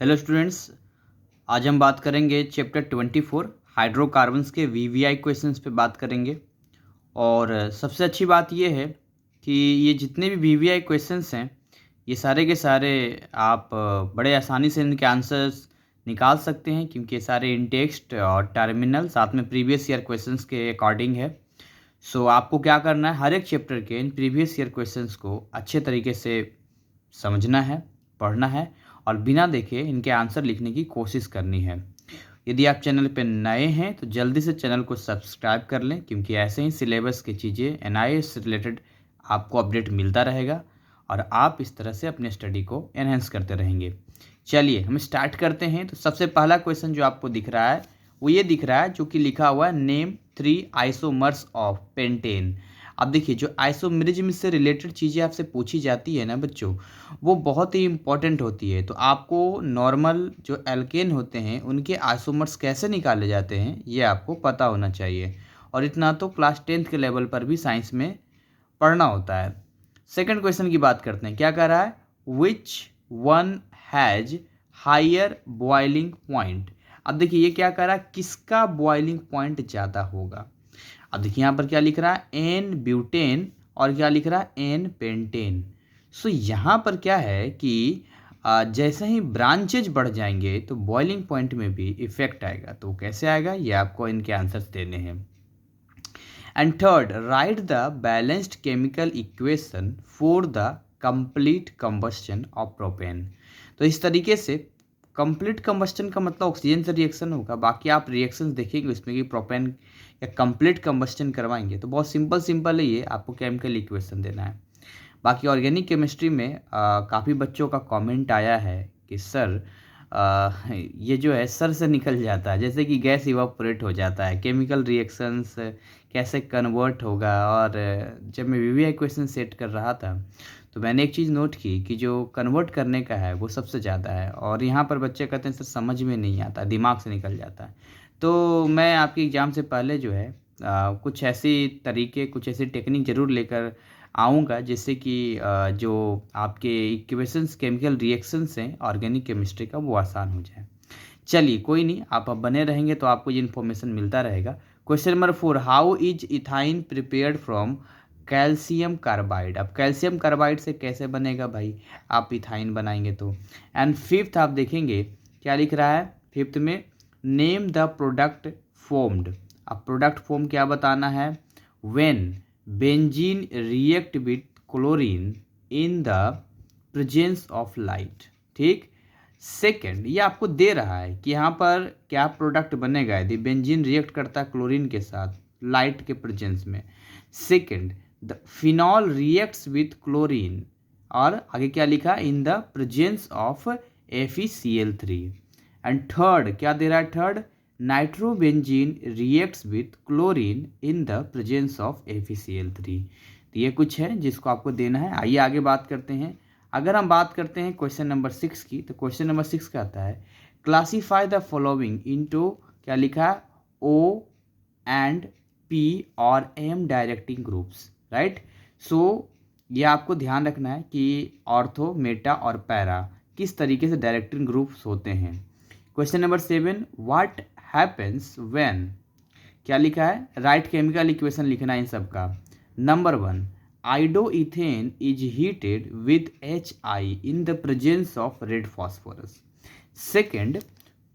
Hello students, आज हम बात करेंगे चैप्टर 24 हाइड्रोकार्बन्स के वीवीआई क्वेश्चंस पे बात करेंगे। और सबसे अच्छी बात ये है कि ये जितने भी वीवीआई क्वेश्चंस हैं ये सारे के सारे आप बड़े आसानी से इनके आंसर्स निकाल सकते हैं, क्योंकि ये सारे इन टेक्स्ट और टर्मिनल साथ में प्रीवियस ईयर क्वेश्चंस के अकॉर्डिंग है। सो आपको क्या करना है, हर एक चैप्टर के इन प्रीवियस ईयर क्वेश्चंस को अच्छे तरीके से समझना है, पढ़ना है और बिना देखे इनके आंसर लिखने की कोशिश करनी है। यदि आप चैनल पर नए हैं तो जल्दी से चैनल को सब्सक्राइब कर लें, क्योंकि ऐसे ही सिलेबस की चीज़ें एनआईए से रिलेटेड आपको अपडेट मिलता रहेगा और आप इस तरह से अपने स्टडी को एनहेंस करते रहेंगे। चलिए हम स्टार्ट करते हैं। तो सबसे पहला क्वेश्चन जो आपको दिख रहा है वो ये दिख रहा है, जो कि लिखा हुआ है नेम 3 आइसोमर्स ऑफ पेंटेन। अब देखिए, जो आइसोमेरिज्म से रिलेटेड चीज़ें आपसे पूछी जाती है ना बच्चों, वो बहुत ही इंपॉर्टेंट होती है। तो आपको नॉर्मल जो एल्केन होते हैं उनके आइसोमर्स कैसे निकाले जाते हैं ये आपको पता होना चाहिए, और इतना तो क्लास 10th के लेवल पर भी साइंस में पढ़ना होता है। सेकंड क्वेश्चन की बात करते हैं। क्या कह रहा है, which one has higher boiling point. अब देखिए ये क्या कह रहा है, किसका बॉइलिंग पॉइंट ज़्यादा होगा। अब देखिए यहाँ पर क्या लिख रहा है, एन ब्यूटेन और क्या लिख रहा है, एन पेंटेन। सो यहाँ पर क्या है कि जैसे ही ब्रांचेज बढ़ जाएंगे तो बॉइलिंग पॉइंट में भी इफेक्ट आएगा। तो कैसे आएगा ये आपको इनके आंसर्स देने हैं। And third, right the balanced chemical equation for the complete combustion of propane. तो इस तरीके से कंप्लीट कंबस्शन का मतलब ऑक्सीजन से रिएक्शन होगा। बाकी आप रिएक्शंस देखेंगे उसमें कि प्रोपेन या कंप्लीट कंबस्शन करवाएंगे तो बहुत सिंपल है, ये आपको केमिकल इक्वेशन देना है। बाकी ऑर्गेनिक केमिस्ट्री में काफ़ी बच्चों का कमेंट आया है कि सर ये जो है सर से निकल जाता है, जैसे कि गैस इवापोरेट हो जाता है, केमिकल रिएक्शंस कैसे कन्वर्ट होगा। और जब मैं वीवीआई क्वेश्चन सेट कर रहा था तो मैंने एक चीज़ नोट की कि जो कन्वर्ट करने का है वो सबसे ज़्यादा है, और यहाँ पर बच्चे कहते हैं सर समझ में नहीं आता, दिमाग से निकल जाता है। तो मैं आपके एग्ज़ाम से पहले जो है कुछ ऐसी तरीके, कुछ ऐसी टेक्निक ज़रूर लेकर आऊँगा जिससे कि जो आपके इक्वेशंस, केमिकल रिएक्शंस हैं ऑर्गेनिक केमिस्ट्री का, वो आसान हो जाए। चलिए कोई नहीं, आप अब बने रहेंगे तो आपको ये इन्फॉर्मेशन मिलता रहेगा। Question number 4, how is ethyne prepared from calcium carbide. अब कैल्शियम कार्बाइड से कैसे बनेगा भाई, आप इथाइन बनाएंगे तो। एंड फिफ्थ आप देखेंगे क्या लिख रहा है, फिफ्थ में नेम द प्रोडक्ट फॉर्म्ड। अब प्रोडक्ट फॉर्म क्या बताना है, when benzene react with chlorine in the presence of light. ठीक। सेकेंड, ये आपको दे रहा है कि यहाँ पर क्या प्रोडक्ट बनेगा यदि बेंजीन रिएक्ट करता है क्लोरीन के साथ लाइट के प्रेजेंस में। Second, the phenol reacts with chlorine, और आगे क्या लिखा, in the presence of FeCl3। And third क्या दे रहा है, third, nitrobenzene reacts with chlorine in the presence of FeCl3। तो ये कुछ है जिसको आपको देना है। आइए आगे बात करते हैं। अगर हम बात करते हैं क्वेश्चन नंबर 6 की, तो क्वेश्चन नंबर 6 कहता है क्लासीफाई द फॉलोइंग इनटू, क्या लिखा है, O एंड P और M डायरेक्टिंग ग्रुप्स। राइट। सो ये आपको ध्यान रखना है कि ऑर्थो, मेटा और पैरा किस तरीके से डायरेक्टिंग ग्रुप्स होते हैं। Question number 7, what happens when, क्या लिखा है, राइट केमिकल इक्वेशन लिखना है इन सब का। Number 1, iodoethane is heated with HI in the presence of red phosphorus. Second,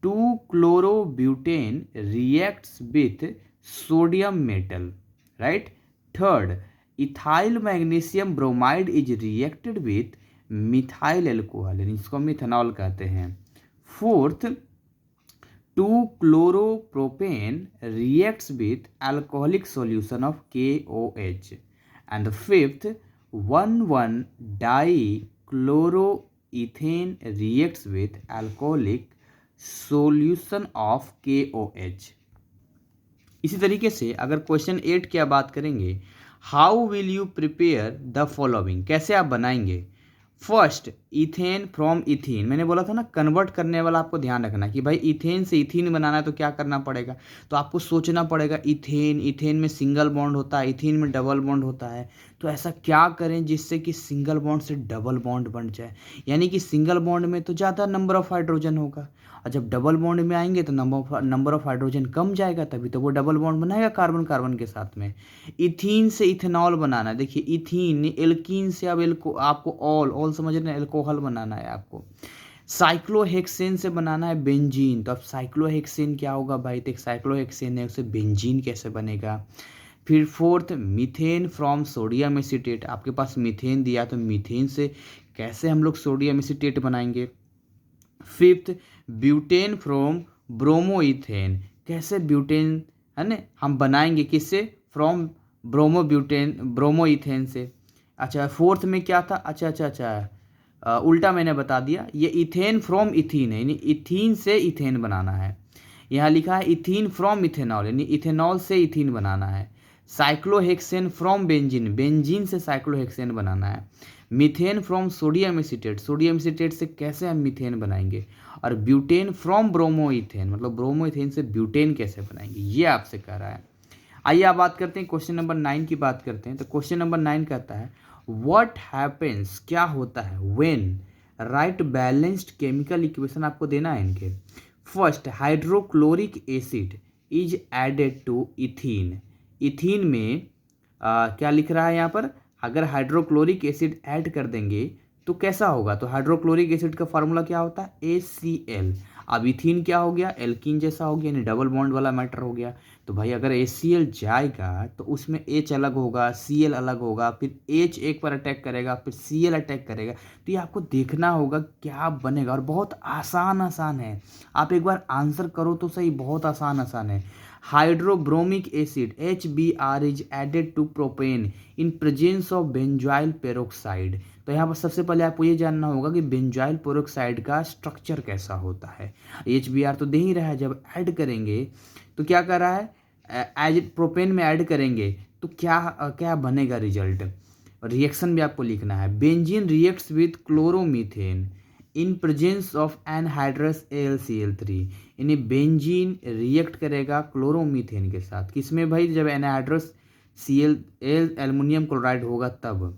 2-chlorobutane reacts with sodium metal, right? Third, ethyl magnesium bromide is reacted with methyl alcohol, इसको methanol कहते हैं। Fourth, 2-chloropropane reacts with alcoholic solution of KOH. And the fifth, 1,1-dichloroethane reacts with alcoholic solution of KOH. इसी तरीके से अगर question 8 की बात करेंगे, how will you prepare the following, कैसे आप बनाएंगे। फर्स्ट, इथेन फ्रॉम इथीन, मैंने बोला था ना कन्वर्ट करने वाला आपको ध्यान रखना कि भाई इथेन से इथीन बनाना है तो क्या करना पड़ेगा, तो आपको सोचना पड़ेगा इथेन, इथेन में सिंगल बॉन्ड होता है, इथीन में डबल बॉन्ड होता है, तो ऐसा क्या करें जिससे कि सिंगल बॉन्ड से डबल बॉन्ड बन जाए। यानी कि सिंगल बॉन्ड में तो ज़्यादा नंबर ऑफ हाइड्रोजन होगा, और जब डबल बॉन्ड में आएंगे तो नंबर ऑफ हाइड्रोजन कम जाएगा, तभी तो वो डबल बॉन्ड बनाएगा कार्बन कार्बन के साथ में। इथीन से इथेनॉल बनाना है, देखिए इथीन एल्कीन से अब आपको ऑल समझ रहे हैं, एल्कोहल बनाना है आपको। साइक्लोहेक्सेन से बनाना है बेंजीन, तो अब साइक्लोहेक्सेन क्या होगा भाई, तो एक साइक्लोहेक्सेन है, उससे बेंजीन कैसे बनेगा। फिर fourth methane from sodium acetate, आपके पास मीथेन दिया तो मीथेन से कैसे हम लोग सोडियम एसीटेट बनाएंगे। फिफ्थ ब्यूटेन फ्रॉम ब्रोमोइथेन, कैसे ब्यूटेन है ना हम बनाएंगे, किससे, फ्रॉम ब्रोमोइथेन से। अच्छा फोर्थ में क्या था, अच्छा उल्टा मैंने बता दिया, ये इथेन फ्रॉम इथीन है, यानी इथीन से इथेन बनाना है। यहाँ लिखा है इथीन फ्रॉम इथेनॉल, यानी इथेनॉल से इथीन बनाना है। साइक्लोहेक्सेन फ्रॉम बेंजीन, बेंजीन से साइक्लोहेक्सेन बनाना है। Methane from sodium acetate, sodium acetate से कैसे हम मीथेन बनाएंगे। और ब्यूटेन फ्रॉम ब्रोमोइथेन, मतलब ब्रोमोइथेन से ब्यूटेन कैसे बनाएंगे, ये आपसे कह रहा है। आइए आप बात करते हैं क्वेश्चन नंबर 9 की बात करते हैं। तो क्वेश्चन नंबर 9 कहता है व्हाट हैपेंस, क्या होता है, when write balanced chemical equation आपको देना है इनके। First hydrochloric acid is added to ethene, ethene में क्या लिख रहा है यहाँ पर, अगर हाइड्रोक्लोरिक एसिड ऐड कर देंगे तो कैसा होगा, तो हाइड्रोक्लोरिक एसिड का फार्मूला क्या होता है HCl। अब इथीन क्या हो गया, एल्कीन जैसा हो गया, यानी डबल बॉन्ड वाला मैटर हो गया। तो भाई अगर HCl जाएगा तो उसमें H अलग होगा, Cl अलग होगा, फिर H एक पर अटैक करेगा, फिर Cl अटैक करेगा, तो ये आपको देखना होगा क्या बनेगा। और बहुत आसान आसान है, आप एक बार आंसर करो तो सही, बहुत आसान आसान है। Hydrobromic acid HBr is added to propene in presence of benzoyl peroxide. तो यहाँ पर सबसे पहले आपको ये जानना होगा कि बेंजॉइल पेरोक्साइड का स्ट्रक्चर कैसा होता है। HBr तो दे ही रहा है, जब ऐड करेंगे तो क्या कर रहा है, एज प्रोपेन में ऐड करेंगे तो क्या बनेगा रिजल्ट। रिएक्शन भी आपको लिखना है, benzene reacts with chloromethane in presence of anhydrous AlCl3, यानी बेंजीन रिएक्ट करेगा क्लोरोमीथेन के साथ, किसमें भाई, जब एनहाइड्रस Cl एल्युमिनियम क्लोराइड होगा तब।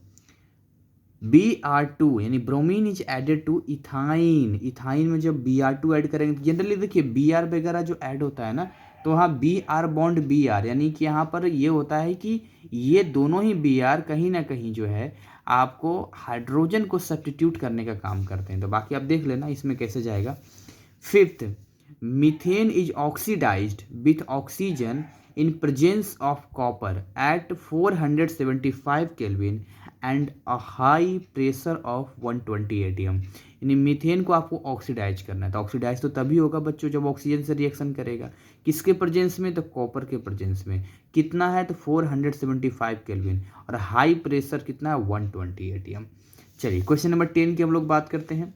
Br2 यानी bromine is added to ethyne, ethyne में जब Br2 ऐड करेंगे तो जनरली देखिए Br वगैरह जो ऐड होता है ना, तो वहाँ Br बॉन्ड Br, यानी कि यहाँ पर ये होता है कि ये दोनों ही Br कहीं ना कहीं जो है आपको हाइड्रोजन को सब्स्टिट्यूट करने का काम करते हैं। तो बाकी आप देख लेना इसमें कैसे जाएगा। Fifth methane is oxidised with oxygen in presence of copper at 475 Kelvin and a high pressure of 120 atm, यानी मीथेन को आपको ऑक्सीडाइज करना है। तो ऑक्सीडाइज तो तभी होगा बच्चों जब ऑक्सीजन से रिएक्शन करेगा, किसके प्रेजेंस में, तो कॉपर के प्रेजेंस में। कितना है, तो 475 केल्विन, और हाई प्रेशर कितना है, 120 atm। चलिए क्वेश्चन नंबर 10 की हम लोग बात करते हैं।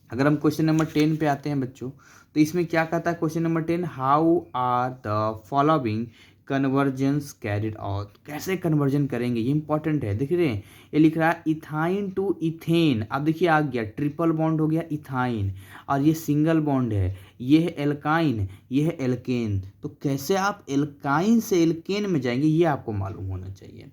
अगर हम क्वेश्चन नंबर 10 पे आते हैं बच्चों, तो इसमें क्या कहता है question number 10, how are the following conversions carried out, कैसे कन्वर्जन करेंगे, ये इंपॉर्टेंट है। देख रहे हैं ये लिख रहा है इथाइन टू इथेन, अब देखिए आ गया ट्रिपल बॉन्ड हो गया इथाइन, और ये सिंगल बॉन्ड है, ये है एल्काइन, ये है एल्केन, तो कैसे आप एल्काइन से एल्केन में जाएंगे ये आपको मालूम होना चाहिए।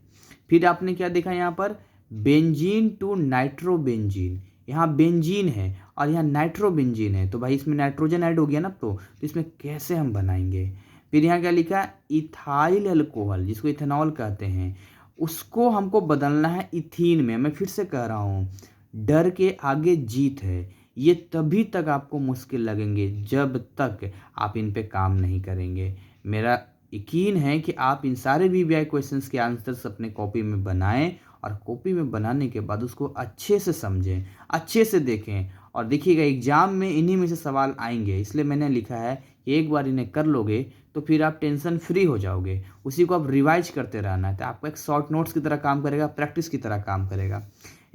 फिर आपने क्या देखा यहाँ पर, बेंजीन टू नाइट्रोबेंजीन, यहाँ बेंजीन है और यहाँ नाइट्रोबेंजीन है, तो भाई इसमें नाइट्रोजन ऐड हो गया ना, तो इसमें कैसे हम बनाएंगे। फिर यहाँ क्या लिखा है, इथाइल अल्कोहल जिसको इथेनॉल कहते हैं, उसको हमको बदलना है इथीन में। मैं फिर से कह रहा हूँ, डर के आगे जीत है, ये तभी तक आपको मुश्किल लगेंगे जब तक आप इन पे काम नहीं करेंगे। मेरा यकीन है कि आप इन सारे VVI क्वेश्चंस के आंसर्स अपने कॉपी में बनाएं, और कॉपी में बनाने के बाद उसको अच्छे से समझें, अच्छे से देखें, और देखिएगा एग्जाम में इन्हीं में से सवाल आएंगे। इसलिए मैंने लिखा है कि एक बार इन्हें कर लोगे तो फिर आप टेंशन फ्री हो जाओगे, उसी को आप रिवाइज करते रहना है, तो आपको एक शॉर्ट नोट्स की तरह काम करेगा, प्रैक्टिस की तरह काम करेगा।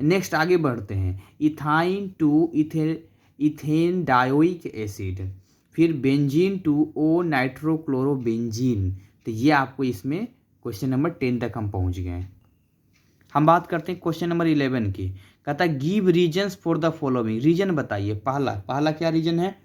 नेक्स्ट आगे बढ़ते हैं, ethyne to ethanedioic acid, फिर बेंजीन टू ओ नाइट्रोक्लोरोबेंजीन, तो ये आपको इसमें क्वेश्चन नंबर 10 तक हम पहुंच गए हैं। हम बात करते हैं क्वेश्चन नंबर 11 की। कहता है give reasons for the following, reason बताइए। पहला क्या रीजन है?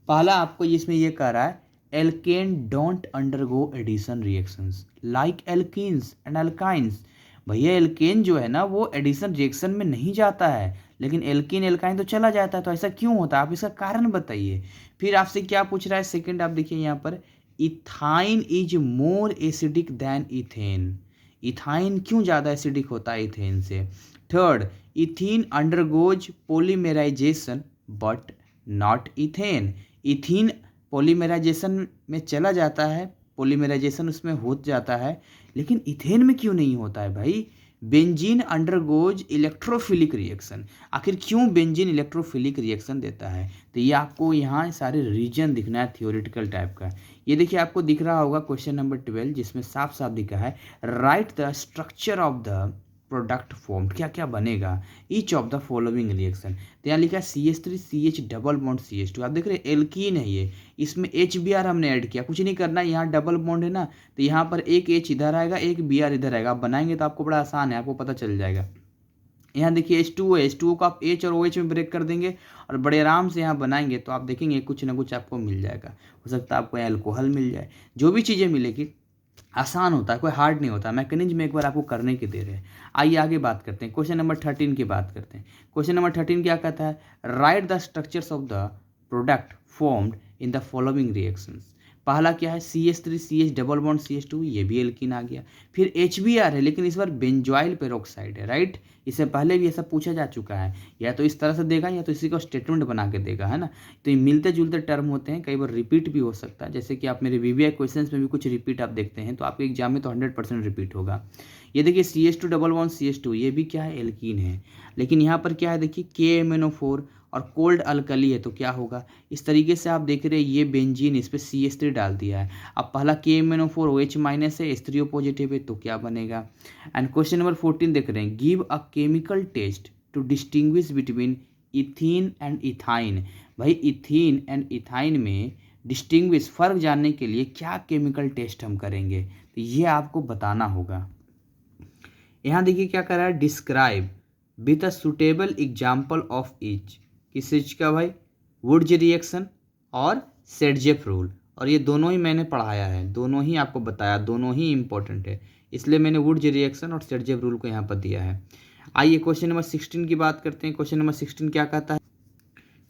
पहला आपको इसमें ये कह रहा है alkane don't undergo addition reactions like alkenes and alkynes. भैया एल्केन जो है ना वो एडिशन रिएक्शन में नहीं जाता है, लेकिन एल्कीन एल्काइन तो चला जाता है, तो ऐसा क्यों होता है? आप इसका कारण बताइए। फिर आपसे क्या पूछ रहा है सेकंड, आप देखिए यहाँ पर, ethyne is more acidic than ethane. Ethyne क्यों ज़्यादा एसिडिक होता है इथेन से? Third, ethene undergoes polymerization but not ethane. Ethene polymerization में चला जाता है, पॉलीमेराइजेशन उसमें हो जाता है, लेकिन इथेन में क्यों नहीं होता है भाई? Benzene undergoes electrophilic reaction. आखिर क्यों बेंजीन इलेक्ट्रोफिलिक रिएक्शन देता है? तो ये आपको यहाँ सारे रीजन दिखना है थियोरिटिकल टाइप का। ये देखिए आपको दिख रहा होगा क्वेश्चन नंबर 12, जिसमें साफ साफ दिखा है right the structure of the product form, क्या क्या बनेगा each of the following reaction. तो यहाँ लिखा है CH3 CH double bond CH2। आप देख रहे हैं एल्कीन है ये, इसमें HBr हमने ऐड किया, कुछ नहीं करना, यहाँ डबल बॉन्ड है ना, तो यहाँ पर एक H इधर आएगा, एक Br इधर आएगा। आप बनाएंगे तो आपको बड़ा आसान है, आपको पता चल जाएगा। यहाँ देखिए H2O है, H2O को आप H और OH में ब्रेक कर देंगे और बड़े आराम से यहाँ बनाएंगे, तो आप देखेंगे कुछ ना कुछ आपको मिल जाएगा। हो सकता है आपको यहाँ अल्कोहल मिल जाए, जो भी चीज़ें मिलेगी आसान होता है, कोई हार्ड नहीं होता। मैकेनिज्म एक बार आपको करने के दे रहे हैं। आइए आगे बात करते हैं, क्वेश्चन नंबर 13 की बात करते हैं। क्वेश्चन नंबर 13 क्या कहता है? Right the structures of the product formed in the following reactions. पहला क्या है? CH3 CH double bond CH2, ये भी एल्कीन आ गया। फिर HBr है, लेकिन इस बार बेंजॉइल पेरोक्साइड है, राइट। इससे पहले भी ऐसा पूछा जा चुका है, या तो इस तरह से देगा या तो इसी को स्टेटमेंट बना के देगा, है ना। तो ये मिलते जुलते टर्म होते हैं, कई बार रिपीट भी हो सकता है, जैसे कि आप मेरे VVI क्वेश्चंस में भी कुछ रिपीट आप देखते हैं, तो आपके एग्जाम में तो 100% रिपीट होगा। ये देखिए CH2 डबल बॉन्ड CH2, ये भी क्या है? एल्कीन है। लेकिन यहाँ पर क्या है देखिए KMnO4 और कोल्ड अल्कली है, तो क्या होगा? इस तरीके से आप देख रहे हैं ये बेंजीन, इस पर CH3 डाल दिया है। अब पहला KMnO4 OH माइनस है, H3O पॉजिटिव है, तो क्या बनेगा? एंड क्वेश्चन नंबर 14 देख रहे हैं, give a chemical test to distinguish between ethene and ethyne. भाई इथीन एंड इथाइन में डिस्टिंग्विश, फर्क जानने के लिए क्या केमिकल टेस्ट हम करेंगे, तो ये आपको बताना होगा। यहाँ देखिए क्या कर रहा है, describe with a suitable example of each. किस चीज का भाई? वुड्स रिएक्शन और सेडजेफ रूल, और ये दोनों ही मैंने पढ़ाया है, दोनों ही आपको बताया, दोनों ही इंपॉर्टेंट है, इसलिए मैंने वुड्स रिएक्शन और सेडजेफ रूल को यहाँ पर दिया है। आइए क्वेश्चन नंबर 16 की बात करते हैं। क्वेश्चन नंबर 16 क्या कहता है?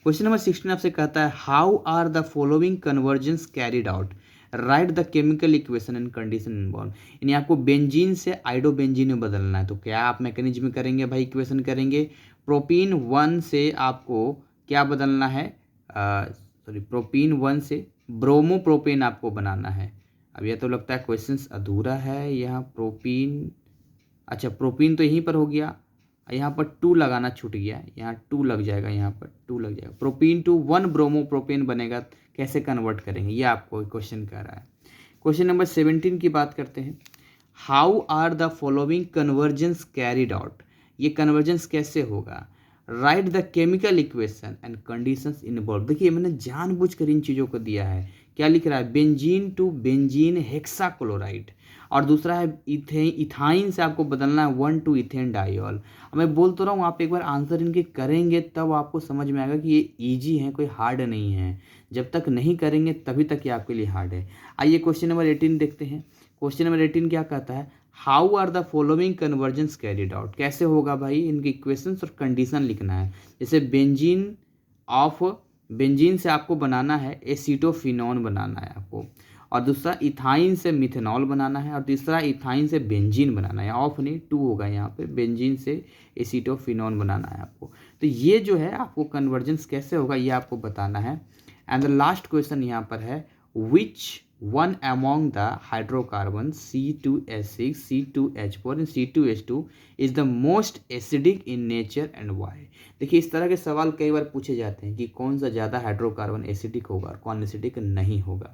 क्वेश्चन नंबर 16 आपसे कहता है how are the following conversions carried out, write the chemical equation and condition involve. यानी आपको बेंजीन से आइडोबेंजीन में बदलना है, तो क्या आप मैकेनिज्म में करेंगे भाई? इक्वेशन करेंगे। प्रोपीन 1 से आपको क्या बदलना है? प्रोपीन 1 से ब्रोमोप्रोपेन आपको बनाना है। अब यह तो लगता है क्वेश्चन अधूरा है यहाँ। प्रोपीन, अच्छा प्रोपीन तो यहीं पर हो गया, यहाँ पर 2 लगाना छूट गया, यहाँ 2 लग जाएगा, यहाँ पर 2 लग जाएगा। प्रोपीन टू 1 ब्रोमोप्रोपेन बनेगा, कैसे कन्वर्ट करेंगे, ये आपको क्वेश्चन कर रहा है। क्वेश्चन नंबर 17 की बात करते हैं। How are the following conversions carried out, ये कन्वर्जेंस कैसे होगा? Write the chemical equation and conditions involve. देखिए मैंने जानबूझकर इन चीज़ों को दिया है। क्या लिख रहा है? बेंजीन टू बेंजीन हेक्साक्लोराइड, और दूसरा है इथाइन से आपको बदलना है 1 टू इथेन डाइऑल। मैं बोल तो रहा हूँ, आप एक बार आंसर इनके करेंगे तब आपको समझ में आएगा कि ये इजी है, कोई हार्ड नहीं है। जब तक नहीं करेंगे तभी तक ये आपके लिए हार्ड है। आइए क्वेश्चन नंबर 18 देखते हैं। क्वेश्चन नंबर 18 क्या कहता है? How are the following conversions carried out, कैसे होगा भाई? इनके इक्वेशंस और कंडीशन लिखना है। जैसे बेंजीन से आपको बनाना है एसीटोफिनॉन बनाना है आपको, और दूसरा इथाइन से मिथेनॉल बनाना है, और तीसरा इथाइन से बेंजीन बनाना है। ऑफ नहीं 2 होगा यहाँ पे, बेंजीन से एसीटोफिनॉन बनाना है आपको। तो ये जो है आपको कन्वर्जेंस कैसे होगा ये आपको बताना है। एंड द लास्ट क्वेश्चन यहाँ पर है which one among the hydrocarbon C2H6 C2H4 and C2H2 is the most acidic in nature and why. देखिए इस तरह के सवाल कई बार पूछे जाते हैं कि कौन सा ज़्यादा हाइड्रोकार्बन एसिडिक होगा और कौन एसिडिक नहीं होगा।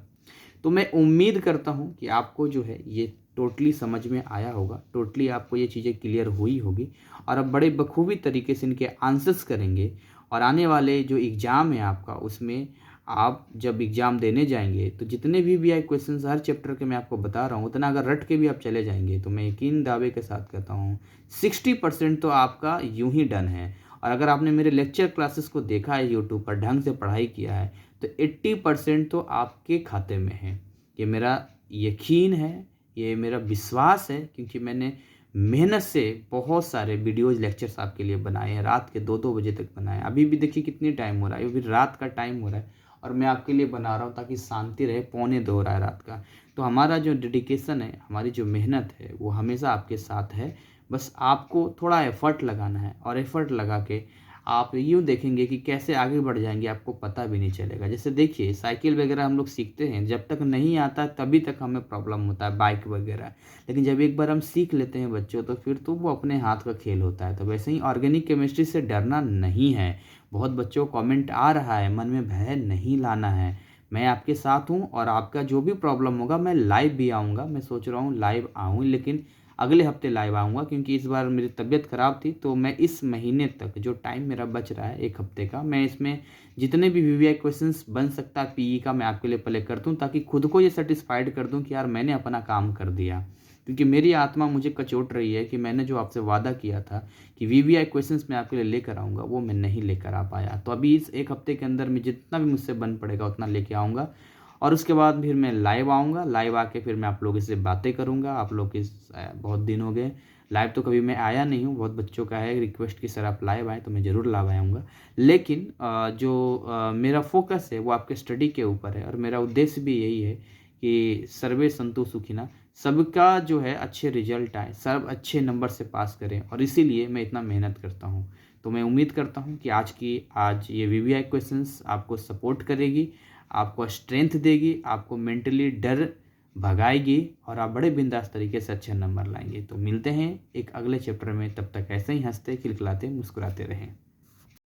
तो मैं उम्मीद करता हूँ कि आपको जो है ये टोटली समझ में आया होगा, टोटली आपको ये चीज़ें क्लियर हुई होगी, और अब बड़े बखूबी तरीके से इनके आंसर्स करेंगे, और आने वाले जो एग्ज़ाम है आपका उसमें आप जब एग्ज़ाम देने जाएंगे तो जितने भी आई क्वेश्चन हर चैप्टर के मैं आपको बता रहा हूँ, उतना अगर रट के भी आप चले जाएंगे तो मैं यकीन दावे के साथ कहता हूँ 60% तो आपका यूं ही डन है। और अगर आपने मेरे लेक्चर क्लासेस को देखा है यूट्यूब पर, ढंग से पढ़ाई किया है, तो 80% तो आपके खाते में है। ये मेरा यकीन है, ये मेरा विश्वास है, क्योंकि मैंने मेहनत से बहुत सारे वीडियोज़ लेक्चर्स आपके लिए बनाए हैं, रात के 2-2 बजे तक बनाए हैं। अभी भी देखिए कितनी टाइम हो रहा है, अभी रात का टाइम हो रहा है और मैं आपके लिए बना रहा हूँ ताकि शांति रहे। 1:45 हो रहा है रात का। तो हमारा जो डेडिकेशन है, हमारी जो मेहनत है, वो हमेशा आपके साथ है। बस आपको थोड़ा एफ़र्ट लगाना है और एफ़र्ट लगा के आप यूँ देखेंगे कि कैसे आगे बढ़ जाएंगे, आपको पता भी नहीं चलेगा। जैसे देखिए साइकिल वगैरह हम लोग सीखते हैं, जब तक नहीं आता तभी तक हमें प्रॉब्लम होता है, बाइक वगैरह। लेकिन जब एक बार हम सीख लेते हैं बच्चों, तो फिर तो वो अपने हाथ का खेल होता है। तो वैसे ही ऑर्गेनिक केमिस्ट्री से डरना नहीं है। बहुत बच्चों को कमेंट आ रहा है, मन में भय नहीं लाना है। मैं आपके साथ हूँ और आपका जो भी प्रॉब्लम होगा मैं लाइव भी आऊँगा। मैं सोच रहा हूँ लाइव आऊँ, लेकिन अगले हफ्ते लाइव आऊँगा, क्योंकि इस बार मेरी तबीयत ख़राब थी। तो मैं इस महीने तक जो टाइम मेरा बच रहा है 1 हफ्ते का, मैं इसमें जितने भी वीवीआई क्वेश्चंस बन सकता है पीई का, मैं आपके लिए पहले कर दूँ, ताकि खुद को ये सेटिस्फाइड कर दूँ कि यार मैंने अपना काम कर दिया। क्योंकि मेरी आत्मा मुझे कचोट रही है कि मैंने जो आपसे वादा किया था कि वीवीआई क्वेश्चंस मैं आपके लिए लेकर आऊँगा, वो मैं नहीं लेकर आ पाया। तो अभी इस 1 हफ्ते के अंदर मैं जितना भी मुझसे बन पड़ेगा उतना लेके आऊँगा और उसके बाद फिर मैं लाइव आऊँगा। लाइव आके फिर मैं आप लोगों से बातें करूँगा। आप लोग के बहुत दिन हो गए, लाइव तो कभी मैं आया नहीं हूँ। बहुत बच्चों का है रिक्वेस्ट कि सर आप लाइव आएँ, तो मैं ज़रूर लाइव आऊँगा। लेकिन मेरा फ़ोकस है वो आपके स्टडी के ऊपर है और मेरा उद्देश्य भी यही है कि सर्वे संतु सुखिनः, सबका जो है अच्छे रिजल्ट आए, सब अच्छे नंबर से पास करें, और इसीलिए मैं इतना मेहनत करता हूँ। तो मैं उम्मीद करता हूँ कि आज ये वीवीआई क्वेश्चंस आपको सपोर्ट करेगी, आपको स्ट्रेंथ देगी, आपको मेंटली डर भगाएगी और आप बड़े बिंदास तरीके से अच्छे नंबर लाएंगे। तो मिलते हैं एक अगले चैप्टर में, तब तक ऐसे ही हंसते खिलखिलाते मुस्कुराते रहें।